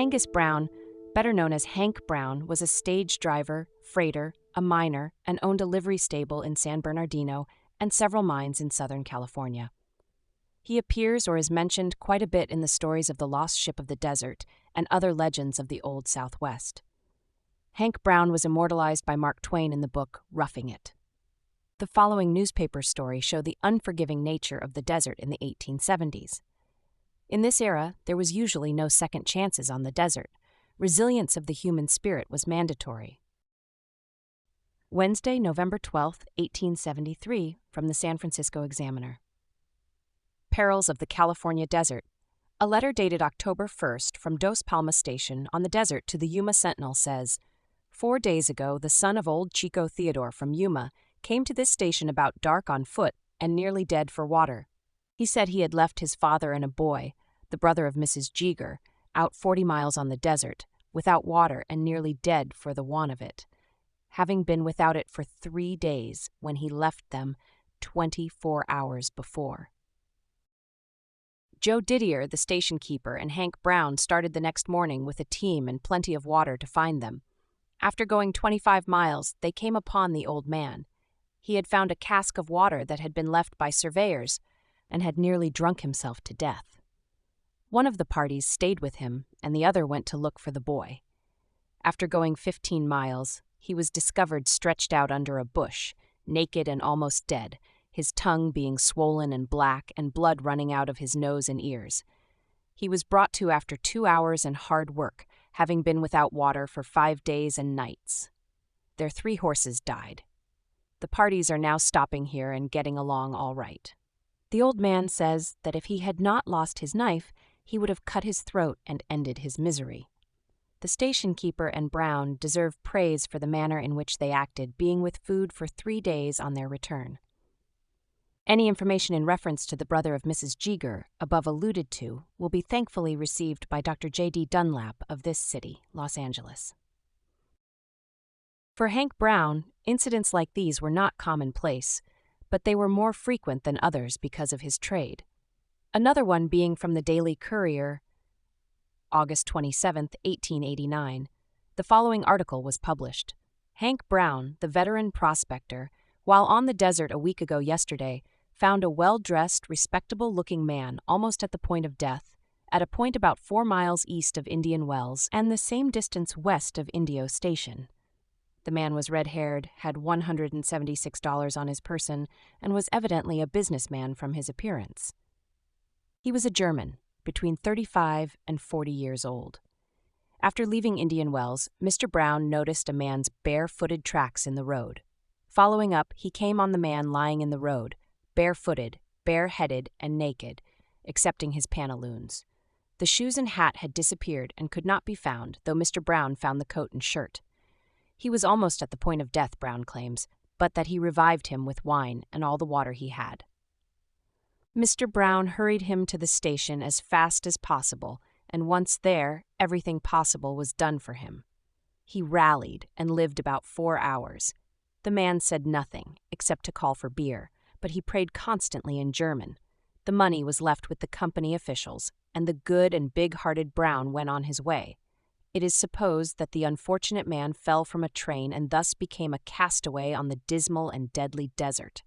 Angus Brown, better known as Hank Brown, was a stage driver, freighter, a miner, and owned a livery stable in San Bernardino and several mines in Southern California. He appears or is mentioned quite a bit in the stories of the lost ship of the desert and other legends of the Old Southwest. Hank Brown was immortalized by Mark Twain in the book Roughing It. The following newspaper story show the unforgiving nature of the desert in the 1870s. In this era, there was usually no second chances on the desert. Resilience of the human spirit was mandatory. Wednesday, November 12, 1873, from the San Francisco Examiner. Perils of the California Desert. A letter dated October 1st from Dos Palmas Station on the desert to the Yuma Sentinel says, 4 days ago, the son of old Chico Theodore from Yuma came to this station about dark on foot and nearly dead for water. He said he had left his father and a boy, the brother of Mrs. Jeager, out 40 miles on the desert, without water and nearly dead for the want of it, having been without it for 3 days when he left them 24 hours before. Joe Didier, the station keeper, and Hank Brown started the next morning with a team and plenty of water to find them. After going 25 miles, they came upon the old man. He had found a cask of water that had been left by surveyors and had nearly drunk himself to death. One of the parties stayed with him, and the other went to look for the boy. After going 15 miles, he was discovered stretched out under a bush, naked and almost dead, his tongue being swollen and black and blood running out of his nose and ears. He was brought to after 2 hours and hard work, having been without water for 5 days and nights. Their 3 horses died. The parties are now stopping here and getting along all right. The old man says that if he had not lost his knife, he would have cut his throat and ended his misery. The station keeper and Brown deserve praise for the manner in which they acted, being with food for 3 days on their return. Any information in reference to the brother of Mrs. Jeager, above alluded to, will be thankfully received by Dr. J.D. Dunlap of this city, Los Angeles. For Hank Brown, incidents like these were not commonplace, but they were more frequent than others because of his trade. Another one being from the Daily Courier, August 27, 1889. The following article was published. Hank Brown, the veteran prospector, while on the desert a week ago yesterday, found a well-dressed, respectable-looking man almost at the point of death, at a point about 4 miles east of Indian Wells and the same distance west of Indio Station. The man was red-haired, had $176 on his person, and was evidently a businessman from his appearance. He was a German, between 35 and 40 years old. After leaving Indian Wells, Mr. Brown noticed a man's bare-footed tracks in the road. Following up, he came on the man lying in the road, barefooted, bareheaded, and naked, excepting his pantaloons. The shoes and hat had disappeared and could not be found, though Mr. Brown found the coat and shirt. He was almost at the point of death, Brown claims, but that he revived him with wine and all the water he had. Mr. Brown hurried him to the station as fast as possible, and once there, everything possible was done for him. He rallied and lived about 4 hours. The man said nothing, except to call for beer, but he prayed constantly in German. The money was left with the company officials, and the good and big-hearted Brown went on his way. It is supposed that the unfortunate man fell from a train and thus became a castaway on the dismal and deadly desert.